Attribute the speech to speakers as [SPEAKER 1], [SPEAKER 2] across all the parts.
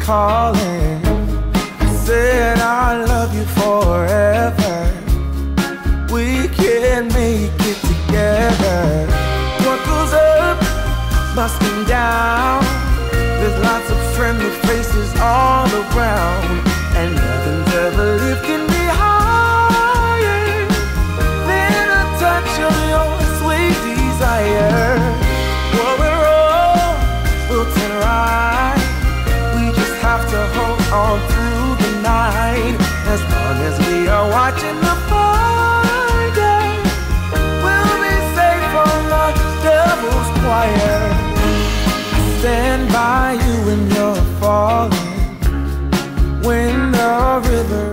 [SPEAKER 1] calling. I said I love you forever. We can make it together. What goes up must come down. There's lots of friendly faces all around, and nothing's ever lifting me higher than a touch of your sweet desire. Well, we're all built in right. We just have to hold on through the night. As long as we are watching the fire, we'll be safe from the devil's choir. I stand by you when you're falling, when the river.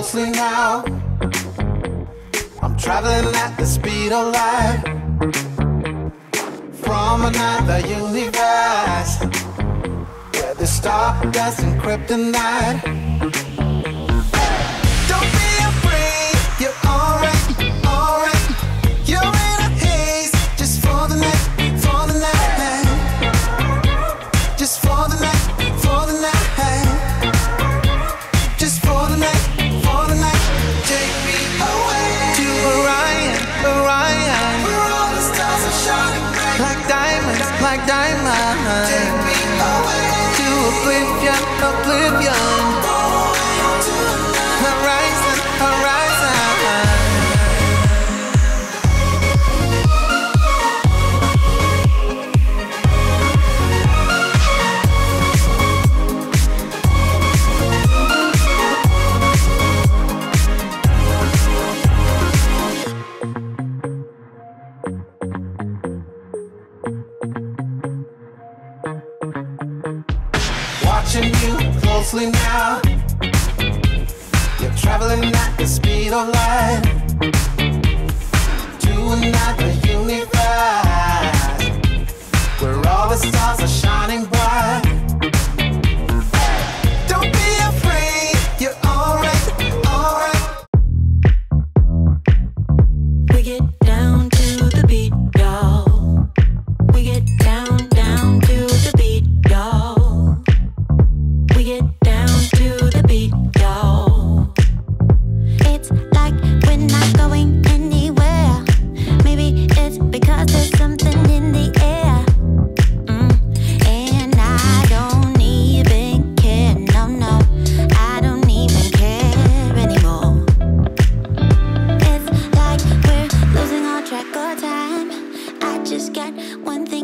[SPEAKER 1] closely now. I'm traveling at the speed of light from another universe where the stardust and kryptonite. Don't be afraid, you're alright, alright. You're in a haze, just for the night, for the night. Just for the night, for the night. Just for the night, for the night. Take me away to Orion, Orion, where all the stars are shining bright like diamonds, like diamonds. Take me away to oblivion, oblivion. Horizon, horizon. Watching you closely now. You're traveling at the speed of light to another universe where all the stars are shining bright. Don't be afraid, you're alright, alright.
[SPEAKER 2] We get down to the beat, y'all. We get down, down to the beat, y'all. We get down to the beat, y'all. It's like we're not going anywhere. Maybe it's because there's something in the air. And I don't even care, no, no. I don't even care anymore. It's like we're losing all track of time. I just got one thing